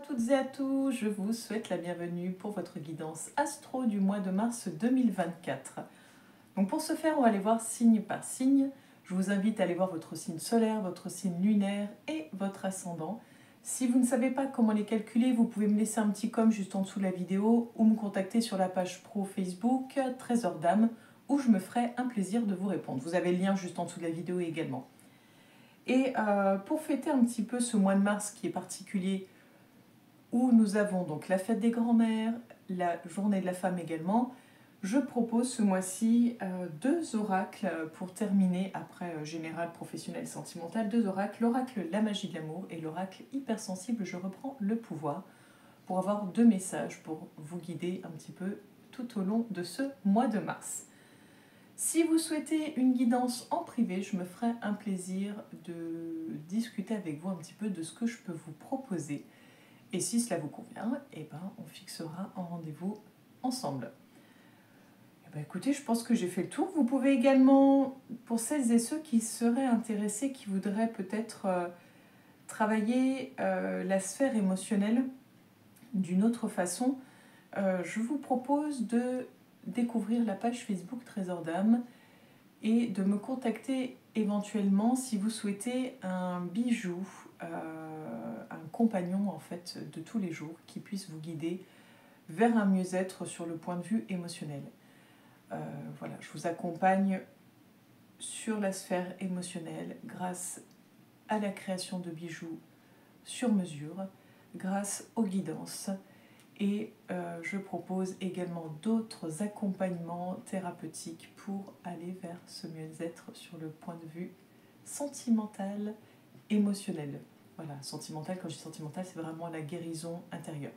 À toutes et à tous, je vous souhaite la bienvenue pour votre guidance astro du mois de mars 2024. Donc pour ce faire, on va aller voir signe par signe. Je vous invite à aller voir votre signe solaire, votre signe lunaire et votre ascendant. Si vous ne savez pas comment les calculer, vous pouvez me laisser un petit com juste en dessous de la vidéo ou me contacter sur la page pro Facebook Trésor d'âme où je me ferai un plaisir de vous répondre. Vous avez le lien juste en dessous de la vidéo également. Et pour fêter un petit peu ce mois de mars qui est particulier, où nous avons donc la fête des grands-mères, la journée de la femme également, je propose ce mois-ci deux oracles pour terminer, après général, professionnel, sentimental, deux oracles, l'oracle La magie de l'amour et l'oracle hypersensible, je reprends le pouvoir, pour avoir deux messages pour vous guider un petit peu tout au long de ce mois de mars. Si vous souhaitez une guidance en privé, je me ferai un plaisir de discuter avec vous un petit peu de ce que je peux vous proposer. Et si cela vous convient, eh ben, on fixera un rendez-vous ensemble. Eh ben, écoutez, je pense que j'ai fait le tour. Vous pouvez également, pour celles et ceux qui seraient intéressés, qui voudraient peut-être travailler la sphère émotionnelle d'une autre façon, je vous propose de découvrir la page Facebook Trésor d'âme et de me contacter éventuellement si vous souhaitez un bijou, un compagnon en fait de tous les jours qui puisse vous guider vers un mieux-être sur le point de vue émotionnel. Voilà, je vous accompagne sur la sphère émotionnelle grâce à la création de bijoux sur mesure, grâce aux guidances. Et je propose également d'autres accompagnements thérapeutiques pour aller vers ce mieux-être sur le point de vue sentimental, émotionnel. Voilà, sentimental, quand je dis sentimental, c'est vraiment la guérison intérieure.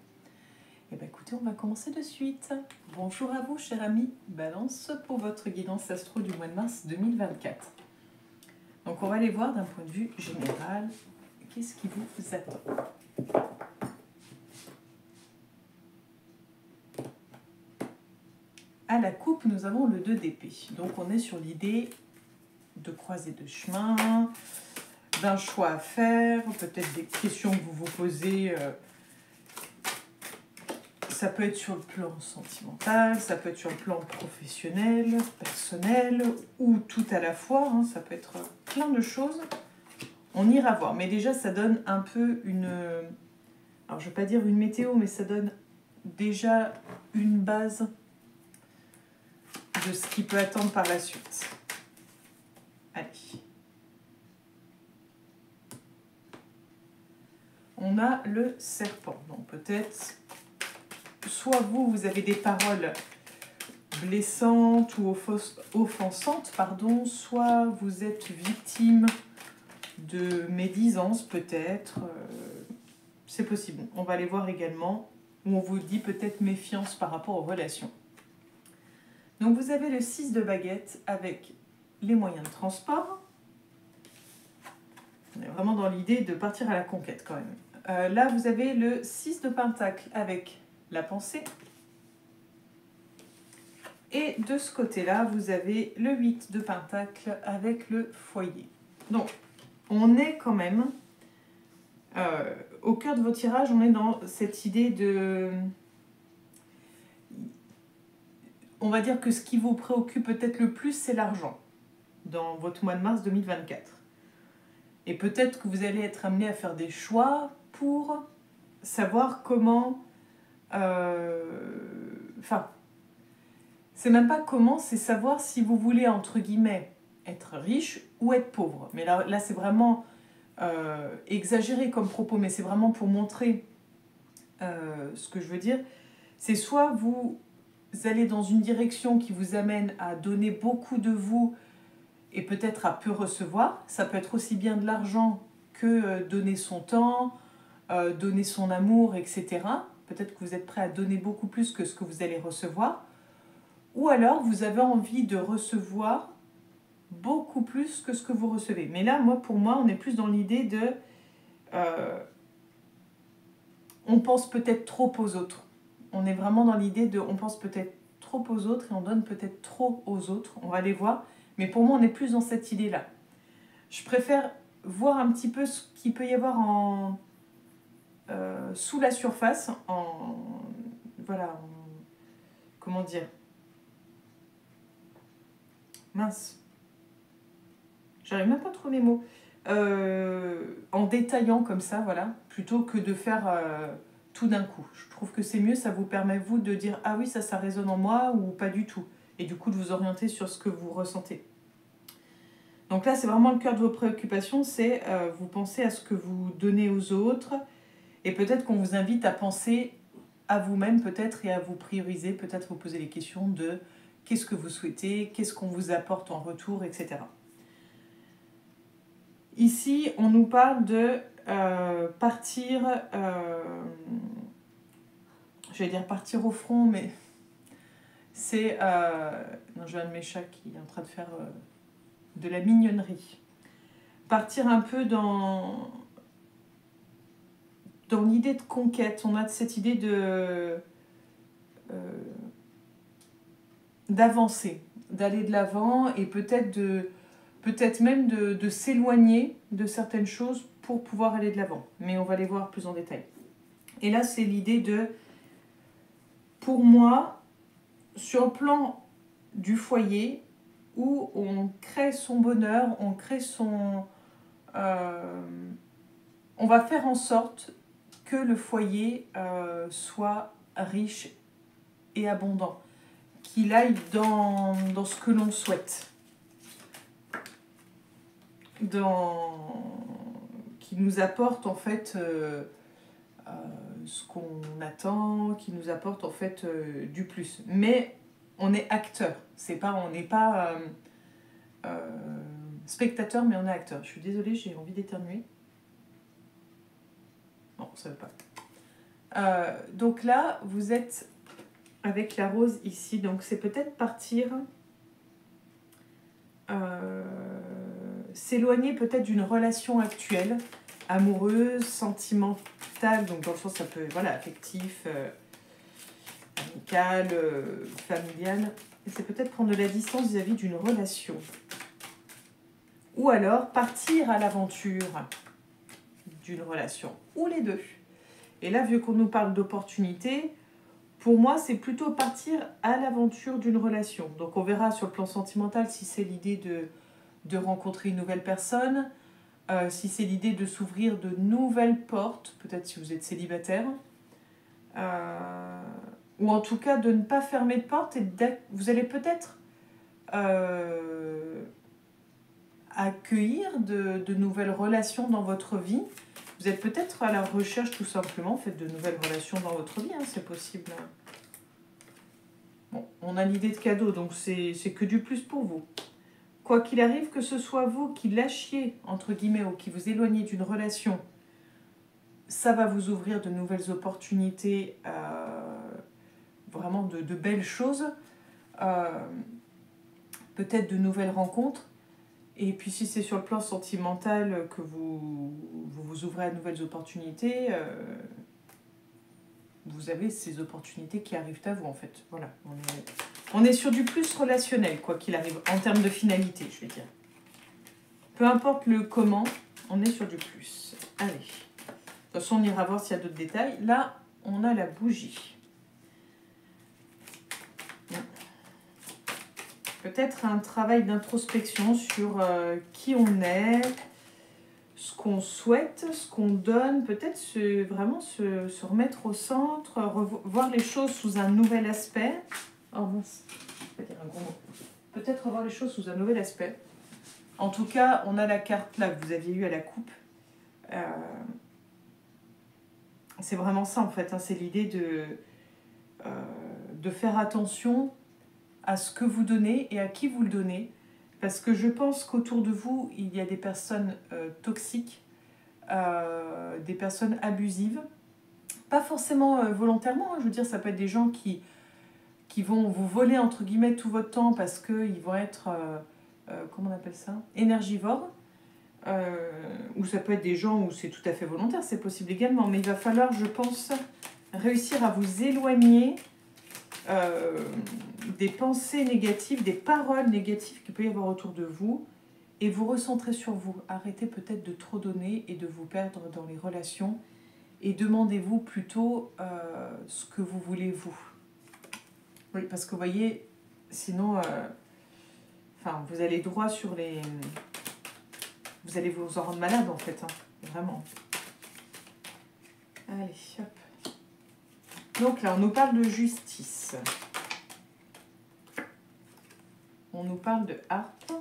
Et bien écoutez, on va commencer de suite. Bonjour à vous, chers amis Balance, pour votre guidance astro du mois de mars 2024. Donc on va aller voir d'un point de vue général, qu'est-ce qui vous attend. À la coupe, nous avons le 2 d'épée. Donc on est sur l'idée de croiser de chemin, d'un choix à faire, peut-être des questions que vous vous posez. Ça peut être sur le plan sentimental, ça peut être sur le plan professionnel, personnel, ou tout à la fois. Hein, ça peut être plein de choses. On ira voir. Mais déjà, ça donne un peu une... Alors, je ne vais pas dire une météo, mais ça donne déjà une base de ce qui peut attendre par la suite. Allez. On a le serpent. Donc peut-être, soit vous avez des paroles blessantes ou offensantes, pardon, soit vous êtes victime de médisance peut-être. C'est possible. On va les voir également, où on vous dit peut-être méfiance par rapport aux relations. Donc vous avez le 6 de baguette avec les moyens de transport. On est vraiment dans l'idée de partir à la conquête quand même. Là, vous avez le 6 de pentacle avec la pensée. Et de ce côté-là, vous avez le 8 de pentacle avec le foyer. Donc, on est quand même, au cœur de vos tirages, on est dans cette idée de... On va dire que ce qui vous préoccupe peut-être le plus, c'est l'argent dans votre mois de mars 2024. Et peut-être que vous allez être amené à faire des choix pour savoir comment... Enfin, c'est même pas comment, c'est savoir si vous voulez, entre guillemets, être riche ou être pauvre. Mais là c'est vraiment exagéré comme propos, mais c'est vraiment pour montrer ce que je veux dire. C'est soit vous allez dans une direction qui vous amène à donner beaucoup de vous et peut-être à peu recevoir. Ça peut être aussi bien de l'argent que donner son temps, donner son amour, etc. Peut-être que vous êtes prêt à donner beaucoup plus que ce que vous allez recevoir. Ou alors, vous avez envie de recevoir beaucoup plus que ce que vous recevez. Mais là, pour moi, on est plus dans l'idée de... on pense peut-être trop aux autres. On est vraiment dans l'idée de... On pense peut-être trop aux autres et on donne peut-être trop aux autres. On va les voir. Mais pour moi, on est plus dans cette idée-là. Je préfère voir un petit peu ce qu'il peut y avoir sous la surface, voilà, comment dire, mince, j'arrive même pas à trouver mes mots, en détaillant comme ça, voilà, plutôt que de faire tout d'un coup. Je trouve que c'est mieux, ça vous permet, vous, de dire « Ah oui, ça résonne en moi » ou pas du tout. Et du coup, de vous orienter sur ce que vous ressentez. Donc là, c'est vraiment le cœur de vos préoccupations, c'est vous pensez à ce que vous donnez aux autres, et peut-être qu'on vous invite à penser à vous-même peut-être et à vous prioriser, peut-être vous poser les questions de qu'est-ce que vous souhaitez, qu'est-ce qu'on vous apporte en retour, etc. Ici, on nous parle de partir, je vais dire partir au front, mais c'est... non, j'ai un de mes chats qui est en train de faire de la mignonnerie. Partir un peu dans l'idée de conquête. On a cette idée d'avancer, d'aller de l'avant et peut-être même de s'éloigner de certaines choses pour pouvoir aller de l'avant. Mais on va les voir plus en détail. Et là, c'est l'idée de, pour moi, sur le plan du foyer, où on crée son bonheur, on crée son... on va faire en sorte que le foyer soit riche et abondant, qu'il aille dans ce que l'on souhaite, qui nous apporte en fait ce qu'on attend, qui nous apporte en fait du plus. Mais on est acteur, on n'est pas spectateur, mais on est acteur. Je suis désolée, j'ai envie d'éternuer. Non, ça ne veut pas. Donc là, vous êtes avec la rose ici, donc c'est peut-être partir, s'éloigner peut-être d'une relation actuelle, amoureuse, sentimentale, donc dans le sens ça peut, voilà, affectif, amical, familial, et c'est peut-être prendre de la distance vis-à-vis d'une relation. Ou alors partir à l'aventure d'une relation, ou les deux. Et là, vu qu'on nous parle d'opportunités, pour moi, c'est plutôt partir à l'aventure d'une relation. Donc on verra sur le plan sentimental si c'est l'idée de rencontrer une nouvelle personne, si c'est l'idée de s'ouvrir de nouvelles portes, peut-être si vous êtes célibataire, ou en tout cas de ne pas fermer de porte, et vous allez peut-être accueillir de nouvelles relations dans votre vie. Vous êtes peut-être à la recherche tout simplement de nouvelles relations dans votre vie, hein, c'est possible. Bon, on a l'idée de cadeau, donc c'est que du plus pour vous. Quoi qu'il arrive, que ce soit vous qui lâchiez, entre guillemets, ou qui vous éloignez d'une relation, ça va vous ouvrir de nouvelles opportunités, vraiment de belles choses, peut-être de nouvelles rencontres. Et puis si c'est sur le plan sentimental que vous ouvrez à de nouvelles opportunités, vous avez ces opportunités qui arrivent à vous en fait. Voilà, on est sur du plus relationnel, quoi qu'il arrive, en termes de finalité, je vais dire. Peu importe le comment, on est sur du plus. Allez, de toute façon on ira voir s'il y a d'autres détails. Là, on a la bougie. Peut-être un travail d'introspection sur qui on est, ce qu'on souhaite, ce qu'on donne, peut-être vraiment se remettre au centre, voir les choses sous un nouvel aspect. Oh mince, je vais dire un gros mot. Peut-être revoir les choses sous un nouvel aspect. En tout cas, on a la carte là que vous aviez eue à la coupe. C'est vraiment ça en fait, hein, c'est l'idée de faire attention à ce que vous donnez et à qui vous le donnez. Parce que je pense qu'autour de vous, il y a des personnes toxiques, des personnes abusives. Pas forcément volontairement, hein, je veux dire, ça peut être des gens qui vont vous voler, entre guillemets, tout votre temps parce qu'ils vont être, comment on appelle ça, énergivores. Ou ça peut être des gens où c'est tout à fait volontaire, c'est possible également. Mais il va falloir, je pense, réussir à vous éloigner des pensées négatives, des paroles négatives qu'il peut y avoir autour de vous et vous recentrer sur vous. Arrêtez peut-être de trop donner et de vous perdre dans les relations et demandez-vous plutôt ce que vous voulez vous. Oui, parce que vous voyez, sinon, enfin, vous allez droit sur les... Vous allez vous en rendre malade en fait, hein, vraiment. Allez, hop. Donc là, on nous parle de justice. On nous parle de harpe.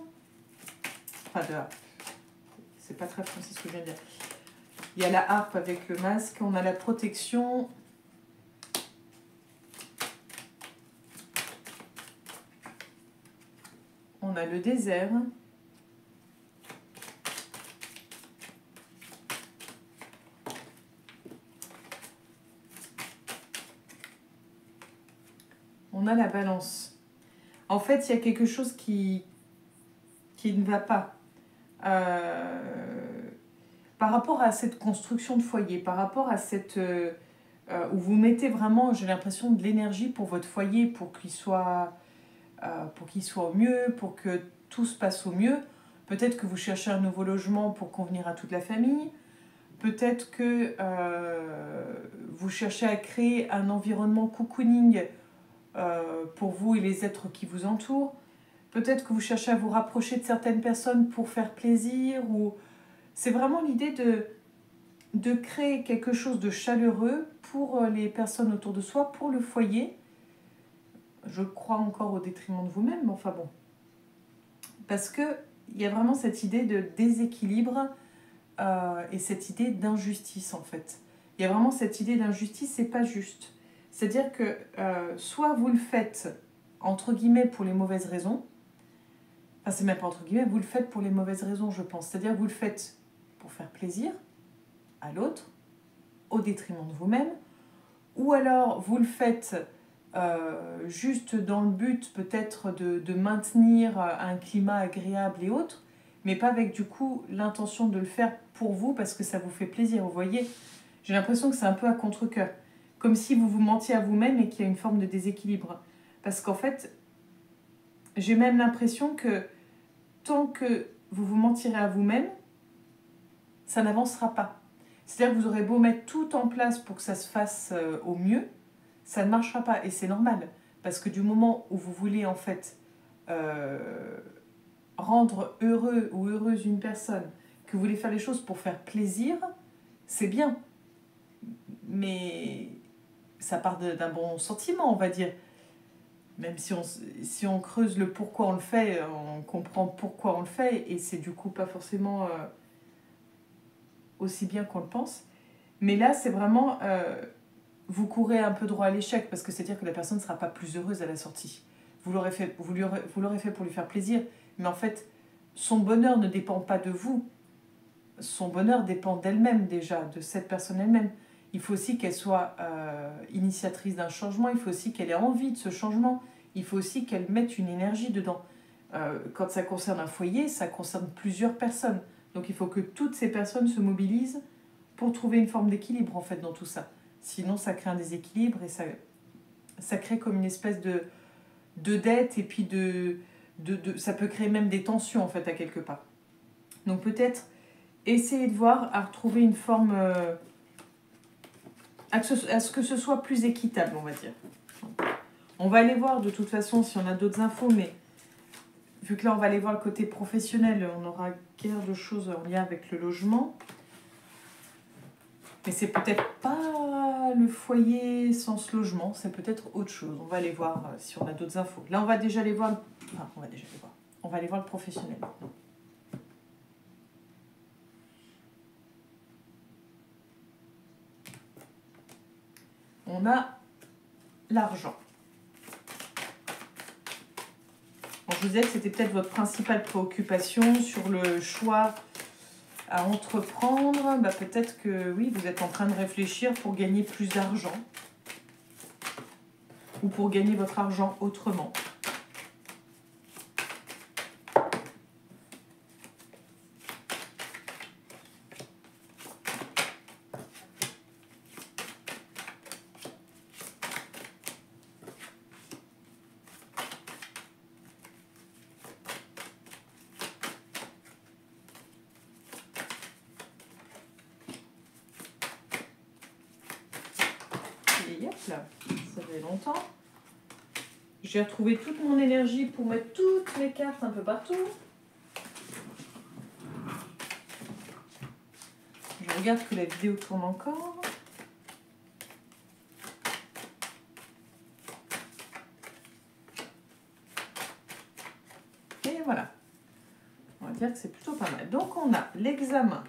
Enfin, de harpe. C'est pas très français ce que je viens de dire. Il y a la harpe avec le masque. On a la protection. On a le désert. On a la balance. En fait, il y a quelque chose qui ne va pas. Par rapport à cette construction de foyer, par rapport à cette... où vous mettez vraiment, j'ai l'impression, de l'énergie pour votre foyer, pour qu'il soit au mieux, pour que tout se passe au mieux. Peut-être que vous cherchez un nouveau logement pour convenir à toute la famille. Peut-être que vous cherchez à créer un environnement cocooning pour vous et les êtres qui vous entourent. Peut-être que vous cherchez à vous rapprocher de certaines personnes pour faire plaisir. Ou... C'est vraiment l'idée de créer quelque chose de chaleureux pour les personnes autour de soi, pour le foyer. Je crois encore au détriment de vous-même, mais enfin bon. Parce qu'il y a vraiment cette idée de déséquilibre et cette idée d'injustice en fait. Il y a vraiment cette idée d'injustice, c'est pas juste. C'est-à-dire que soit vous le faites entre guillemets pour les mauvaises raisons, enfin c'est même pas entre guillemets, vous le faites pour les mauvaises raisons je pense. C'est-à-dire que vous le faites pour faire plaisir à l'autre, au détriment de vous-même, ou alors vous le faites juste dans le but peut-être de maintenir un climat agréable et autres, mais pas avec du coup l'intention de le faire pour vous parce que ça vous fait plaisir. Vous voyez, j'ai l'impression que c'est un peu à contre-cœur. Comme si vous vous mentiez à vous-même et qu'il y a une forme de déséquilibre. Parce qu'en fait, j'ai même l'impression que tant que vous vous mentirez à vous-même, ça n'avancera pas. C'est-à-dire que vous aurez beau mettre tout en place pour que ça se fasse au mieux, ça ne marchera pas. Et c'est normal. Parce que du moment où vous voulez en fait rendre heureux ou heureuse une personne, que vous voulez faire les choses pour faire plaisir, c'est bien. Mais ça part d'un bon sentiment, on va dire. Même si on creuse le pourquoi on le fait, on comprend pourquoi on le fait, et c'est du coup pas forcément aussi bien qu'on le pense. Mais là, c'est vraiment... vous courez un peu droit à l'échec, parce que c'est-à-dire que la personne ne sera pas plus heureuse à la sortie. Vous l'aurez fait pour lui faire plaisir, mais en fait, son bonheur ne dépend pas de vous. Son bonheur dépend d'elle-même déjà, de cette personne elle-même. Il faut aussi qu'elle soit initiatrice d'un changement, il faut aussi qu'elle ait envie de ce changement, il faut aussi qu'elle mette une énergie dedans. Quand ça concerne un foyer, ça concerne plusieurs personnes. Donc il faut que toutes ces personnes se mobilisent pour trouver une forme d'équilibre en fait dans tout ça. Sinon ça crée un déséquilibre et ça crée comme une espèce de dette et puis ça peut créer même des tensions en fait à quelque part. Donc peut-être essayer de voir à retrouver une forme... à ce que ce soit plus équitable, on va dire. On va aller voir de toute façon si on a d'autres infos, mais vu que là on va aller voir le côté professionnel, on n'aura guère de choses en lien avec le logement. Mais c'est peut-être pas le foyer sans ce logement, c'est peut-être autre chose. On va aller voir si on a d'autres infos. Là on va déjà aller voir... Enfin, on va aller voir le professionnel. On a l'argent. Bon, je vous disais que c'était peut-être votre principale préoccupation sur le choix à entreprendre. Bah, peut-être que oui, vous êtes en train de réfléchir pour gagner plus d'argent ou pour gagner votre argent autrement. Et hop là, ça fait longtemps. J'ai retrouvé toute mon énergie pour mettre toutes les cartes un peu partout. Je regarde que la vidéo tourne encore. Et voilà. On va dire que c'est plutôt pas mal. Donc on a l'examen,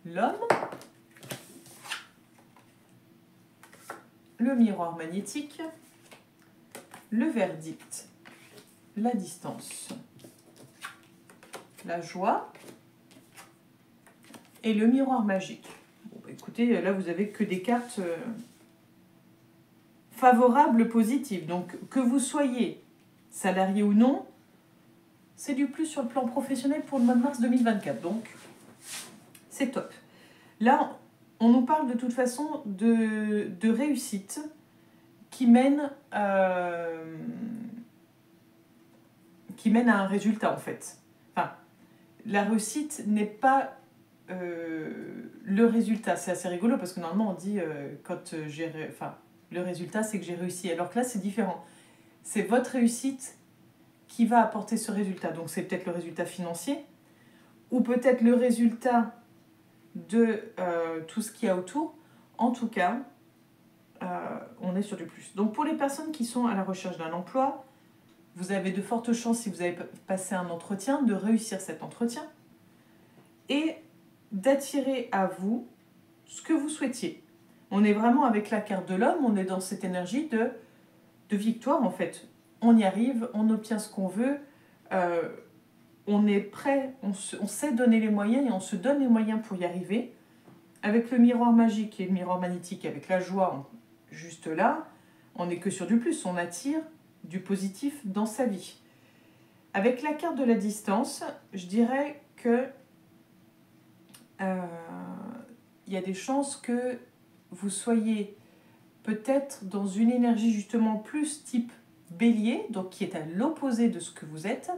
l'homme, le miroir magnétique, le verdict, la distance, la joie et le miroir magique. Bon, bah, écoutez, là vous avez que des cartes favorables, positives. Donc que vous soyez salarié ou non, c'est du plus sur le plan professionnel pour le mois de mars 2024. Donc c'est top. Là, on nous parle de toute façon de réussite qui mène à un résultat en fait. Enfin, la réussite n'est pas le résultat. C'est assez rigolo parce que normalement on dit le résultat c'est que j'ai réussi. Alors que là c'est différent. C'est votre réussite qui va apporter ce résultat. Donc c'est peut-être le résultat financier ou peut-être le résultat de tout ce qu'il y a autour. En tout cas, on est sur du plus. Donc pour les personnes qui sont à la recherche d'un emploi, vous avez de fortes chances, si vous avez passé un entretien, de réussir cet entretien et d'attirer à vous ce que vous souhaitiez. On est vraiment avec la carte de l'homme, on est dans cette énergie de victoire en fait. On y arrive, on obtient ce qu'on veut, on est prêt, on sait donner les moyens et on se donne les moyens pour y arriver. Avec le miroir magique et le miroir magnétique, avec la joie juste là, on n'est que sur du plus, on attire du positif dans sa vie. Avec la carte de la distance, je dirais que il y a des chances que vous soyez peut-être dans une énergie justement plus type bélier, donc qui est à l'opposé de ce que vous êtes.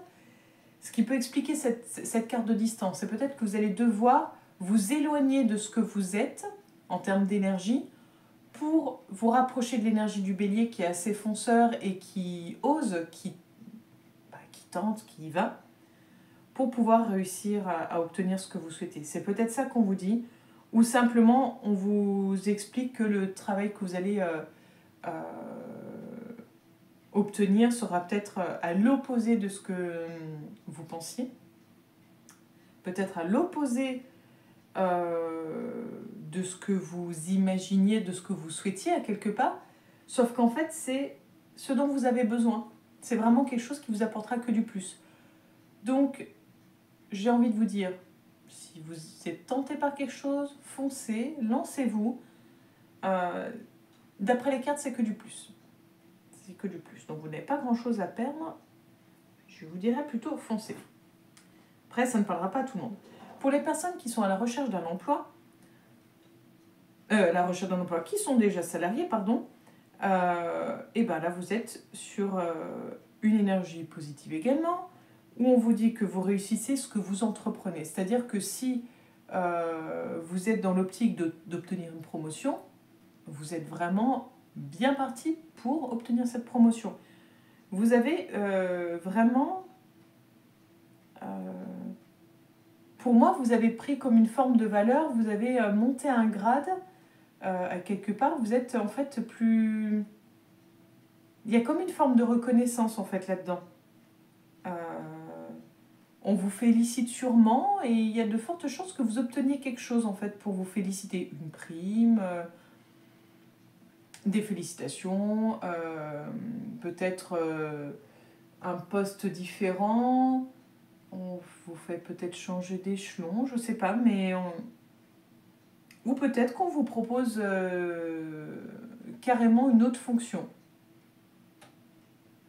Ce qui peut expliquer cette carte de distance, c'est peut-être que vous allez devoir vous éloigner de ce que vous êtes en termes d'énergie pour vous rapprocher de l'énergie du bélier qui est assez fonceur et qui ose, qui tente, qui y va, pour pouvoir réussir à obtenir ce que vous souhaitez. C'est peut-être ça qu'on vous dit, ou simplement on vous explique que le travail que vous allez obtenir sera peut-être à l'opposé de ce que vous pensiez, peut-être à l'opposé de ce que vous imaginiez, de ce que vous souhaitiez à quelque part, sauf qu'en fait c'est ce dont vous avez besoin. C'est vraiment quelque chose qui vous apportera que du plus. Donc j'ai envie de vous dire, si vous êtes tenté par quelque chose, foncez, lancez-vous. D'après les cartes, c'est que du plus. C'est que du plus. Donc vous n'avez pas grand-chose à perdre. Je vous dirais plutôt foncez. Après, ça ne parlera pas à tout le monde. Pour les personnes qui sont à la recherche d'un emploi, qui sont déjà salariés, pardon, et ben là vous êtes sur une énergie positive également, où on vous dit que vous réussissez ce que vous entreprenez. C'est-à-dire que si vous êtes dans l'optique d'obtenir une promotion, vous êtes vraiment bien parti pour obtenir cette promotion. Vous avez vraiment... pour moi, vous avez pris comme une forme de valeur, vous avez monté un grade, à quelque part, vous êtes en fait plus... Il y a comme une forme de reconnaissance en fait là-dedans. On vous félicite sûrement et il y a de fortes chances que vous obteniez quelque chose en fait pour vous féliciter. Une prime, des félicitations, peut-être un poste différent, on vous fait peut-être changer d'échelon, je sais pas, mais ou peut-être qu'on vous propose carrément une autre fonction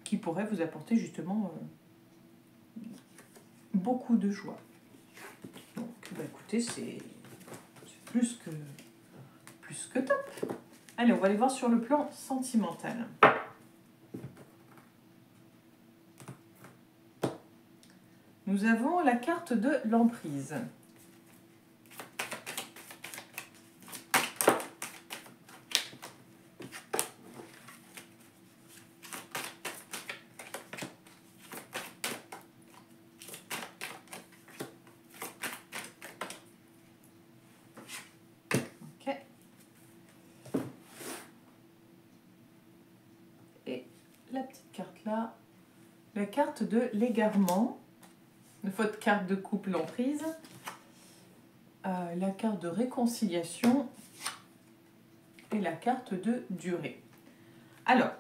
qui pourrait vous apporter justement beaucoup de joie. Donc, bah écoutez, c'est plus que top. Allez, on va aller voir sur le plan sentimental. Nous avons la carte de l'emprise. la petite carte là, la carte de l'égarement, votre carte de couple emprise, la carte de réconciliation et la carte de durée. Alors,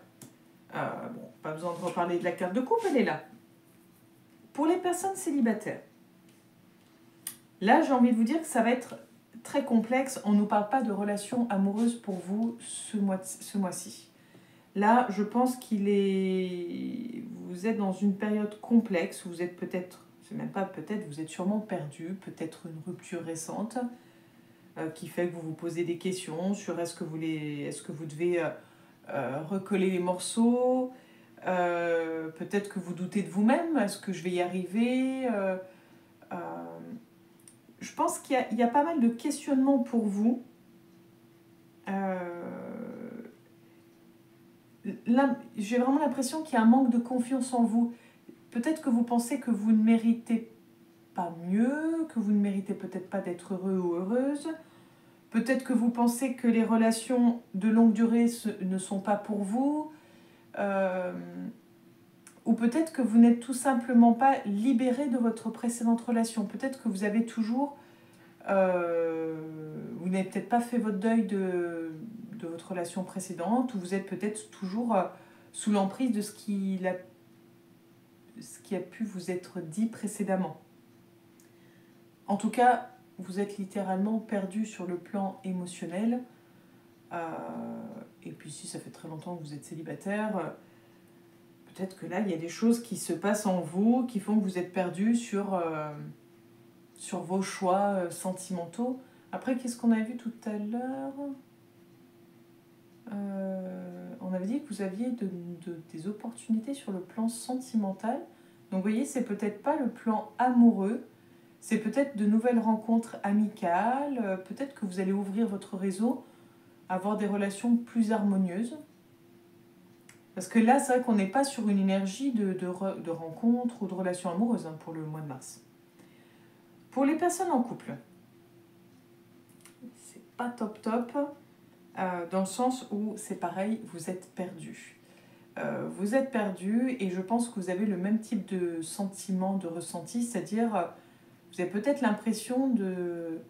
bon, pas besoin de reparler de la carte de couple, elle est là. Pour les personnes célibataires, là j'ai envie de vous dire que ça va être très complexe. On ne nous parle pas de relations amoureuses pour vous ce mois-ci. Là, je pense vous êtes dans une période complexe, où vous êtes peut-être, c'est même pas peut-être, vous êtes sûrement perdu, peut-être une rupture récente qui fait que vous vous posez des questions sur est-ce que vous devez recoller les morceaux, peut-être que vous doutez de vous-même, est-ce que je vais y arriver je pense qu'il y a pas mal de questionnements pour vous. J'ai vraiment l'impression qu'il y a un manque de confiance en vous. Peut-être que vous pensez que vous ne méritez pas mieux, que vous ne méritez peut-être pas d'être heureux ou heureuse. Peut-être que vous pensez que les relations de longue durée ne sont pas pour vous. Ou peut-être que vous n'êtes tout simplement pas libéré de votre précédente relation. Peut-être que vous avez toujours... vous n'avez peut-être pas fait votre deuil de votre relation précédente, ou vous êtes peut-être toujours sous l'emprise de ce qui a pu vous être dit précédemment. En tout cas, vous êtes littéralement perdu sur le plan émotionnel. Et puis si ça fait très longtemps que vous êtes célibataire, peut-être que là, il y a des choses qui se passent en vous, qui font que vous êtes perdu sur vos choix sentimentaux. Après, qu'est-ce qu'on a vu tout à l'heure ? On avait dit que vous aviez des opportunités sur le plan sentimental. Donc vous voyez, c'est peut-être pas le plan amoureux, c'est peut-être de nouvelles rencontres amicales, peut-être que vous allez ouvrir votre réseau, avoir des relations plus harmonieuses. Parce que là, c'est vrai qu'on n'est pas sur une énergie de rencontre ou de relation amoureuse pour le mois de mars. Pour les personnes en couple, c'est pas top dans le sens où c'est pareil, vous êtes perdu. Vous êtes perdu et je pense que vous avez le même type de sentiment, de ressenti, c'est-à-dire vous avez peut-être l'impression de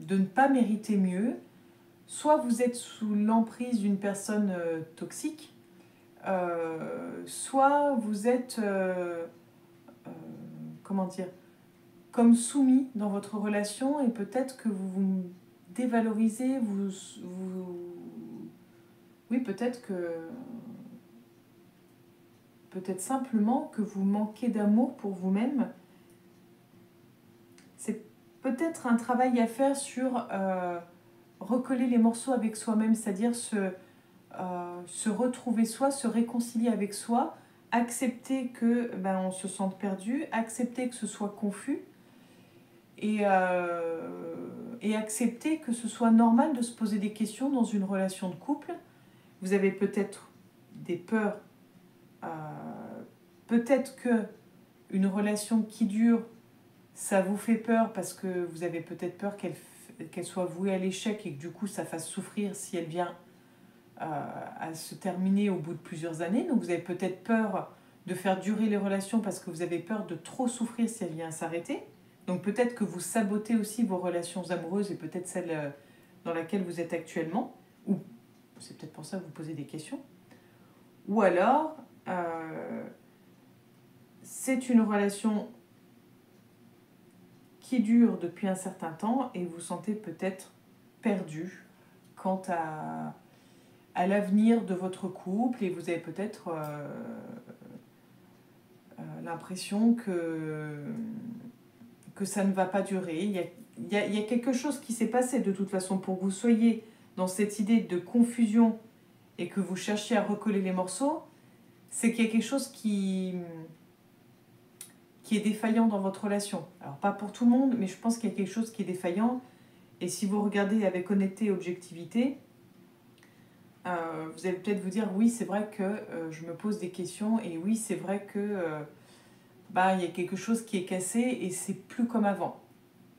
ne pas mériter mieux. Soit vous êtes sous l'emprise d'une personne toxique, soit vous êtes, comment dire, comme soumis dans votre relation et peut-être que vous vous dévalorisez, oui, peut-être simplement que vous manquez d'amour pour vous-même. C'est peut-être un travail à faire sur recoller les morceaux avec soi-même, c'est-à-dire se retrouver soi, se réconcilier avec soi, accepter que on se sente perdu, accepter que ce soit confus et accepter que ce soit normal de se poser des questions dans une relation de couple. Vous avez peut-être des peurs, peut-être que une relation qui dure, ça vous fait peur parce que vous avez peut-être peur qu'elle soit vouée à l'échec et que du coup ça fasse souffrir si elle vient à se terminer au bout de plusieurs années. Donc vous avez peut-être peur de faire durer les relations parce que vous avez peur de trop souffrir si elle vient à s'arrêter. Donc peut-être que vous sabotez aussi vos relations amoureuses et peut-être celle dans laquelle vous êtes actuellement. Ou c'est peut-être pour ça que vous posez des questions. Ou alors, c'est une relation qui dure depuis un certain temps et vous vous sentez peut-être perdu quant à l'avenir de votre couple et vous avez peut-être l'impression que ça ne va pas durer. Il y a quelque chose qui s'est passé de toute façon pour que vous soyez dans cette idée de confusion et que vous cherchiez à recoller les morceaux, c'est qu'il y a quelque chose qui est défaillant dans votre relation. Alors pas pour tout le monde, mais je pense qu'il y a quelque chose qui est défaillant. Et si vous regardez avec honnêteté et objectivité, vous allez peut-être vous dire oui, c'est vrai que je me pose des questions et oui, c'est vrai que il y a quelque chose qui est cassé et c'est plus comme avant.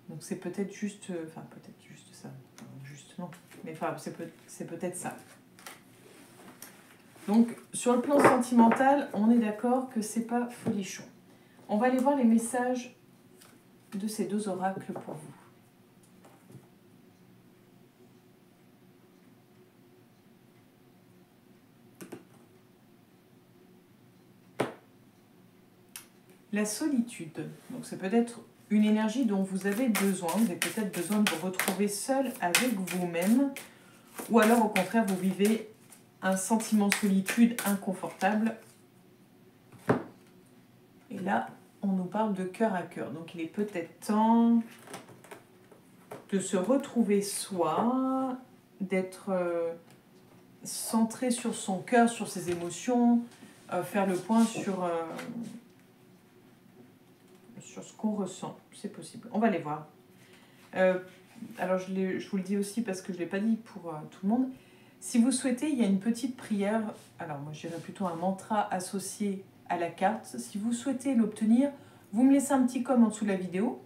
Donc c'est peut-être juste, peut-être juste ça, juste non, mais c'est peut-être ça. Donc, sur le plan sentimental, on est d'accord que c'est pas folichon. On va aller voir les messages de ces deux oracles pour vous. La solitude. Donc, c'est peut-être une énergie dont vous avez besoin. Vous avez peut-être besoin de vous retrouver seul avec vous-même. Ou alors, au contraire, vous vivez un sentiment de solitude inconfortable. Et là, on nous parle de cœur à cœur. Donc, il est peut-être temps de se retrouver soi, d'être centré sur son cœur, sur ses émotions, faire le point sur ce qu'on ressent. C'est possible. On va les voir. Alors, je vous le dis aussi parce que je ne l'ai pas dit pour tout le monde. Si vous souhaitez, il y a une petite prière. Alors, moi, je dirais plutôt un mantra associé à la carte. Si vous souhaitez l'obtenir, vous me laissez un petit com en dessous de la vidéo.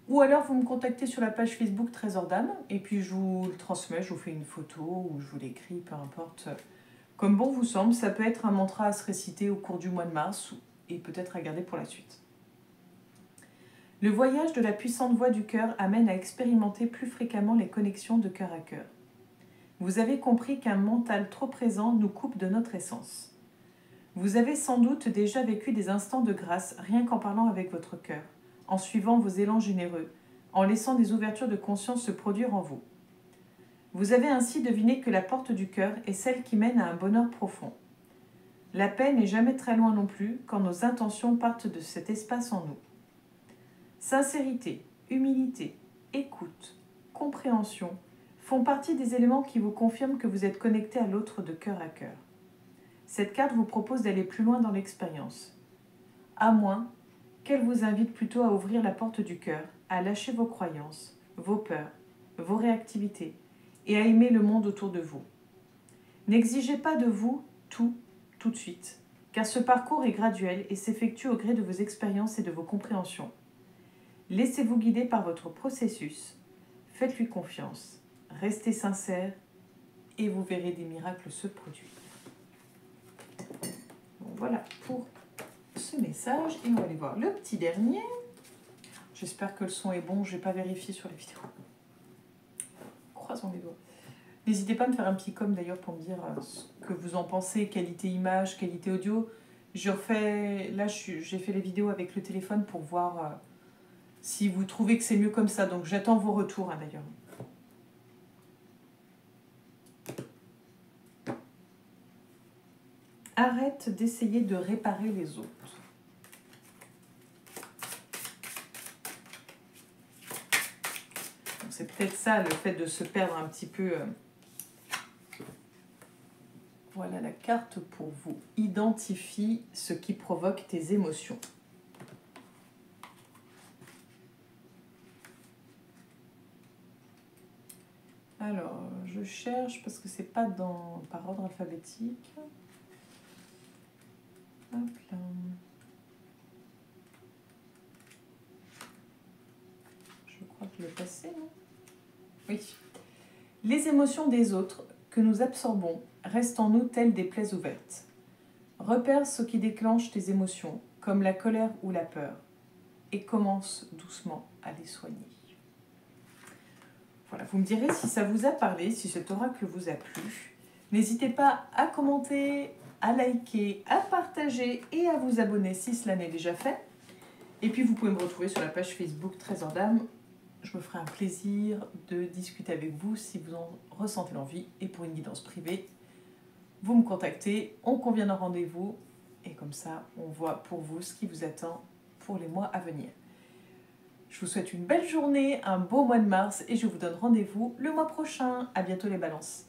Ou alors, vous me contactez sur la page Facebook Trésor d'âme. Et puis, je vous le transmets. Je vous fais une photo ou je vous l'écris, peu importe. Comme bon vous semble, ça peut être un mantra à se réciter au cours du mois de mars et peut-être à garder pour la suite. Le voyage de la puissante voix du cœur amène à expérimenter plus fréquemment les connexions de cœur à cœur. Vous avez compris qu'un mental trop présent nous coupe de notre essence. Vous avez sans doute déjà vécu des instants de grâce rien qu'en parlant avec votre cœur, en suivant vos élans généreux, en laissant des ouvertures de conscience se produire en vous. Vous avez ainsi deviné que la porte du cœur est celle qui mène à un bonheur profond. La paix n'est jamais très loin non plus quand nos intentions partent de cet espace en nous. Sincérité, humilité, écoute, compréhension font partie des éléments qui vous confirment que vous êtes connecté à l'autre de cœur à cœur. Cette carte vous propose d'aller plus loin dans l'expérience. À moins qu'elle vous invite plutôt à ouvrir la porte du cœur, à lâcher vos croyances, vos peurs, vos réactivités et à aimer le monde autour de vous. N'exigez pas de vous tout de suite, car ce parcours est graduel et s'effectue au gré de vos expériences et de vos compréhensions. Laissez-vous guider par votre processus, faites-lui confiance, restez sincère et vous verrez des miracles se produire. Bon, voilà pour ce message et on va aller voir le petit dernier. J'espère que le son est bon, je n'ai pas vérifié sur les vidéos. Croisons les doigts. N'hésitez pas à me faire un petit com d'ailleurs pour me dire ce que vous en pensez, qualité image, qualité audio. J'ai fait les vidéos avec le téléphone pour voir si vous trouvez que c'est mieux comme ça. Donc j'attends vos retours d'ailleurs. Arrête d'essayer de réparer les autres. C'est peut-être ça, le fait de se perdre un petit peu. Voilà la carte pour vous. Identifie ce qui provoque tes émotions. Alors, je cherche parce que c'est pas par ordre alphabétique. Hop là. Je crois que je l'ai passé, non? Oui. Les émotions des autres que nous absorbons restent en nous telles des plaies ouvertes. Repère ce qui déclenche tes émotions, comme la colère ou la peur, et commence doucement à les soigner. Voilà, vous me direz si ça vous a parlé, si cet oracle vous a plu. N'hésitez pas à commenter, à liker, à partager et à vous abonner si cela n'est déjà fait. Et puis vous pouvez me retrouver sur la page Facebook Trésor d'âme. Je me ferai un plaisir de discuter avec vous si vous en ressentez l'envie. Et pour une guidance privée, vous me contactez, on convient d'un rendez-vous. Et comme ça, on voit pour vous ce qui vous attend pour les mois à venir. Je vous souhaite une belle journée, un beau mois de mars et je vous donne rendez-vous le mois prochain. À bientôt les balances.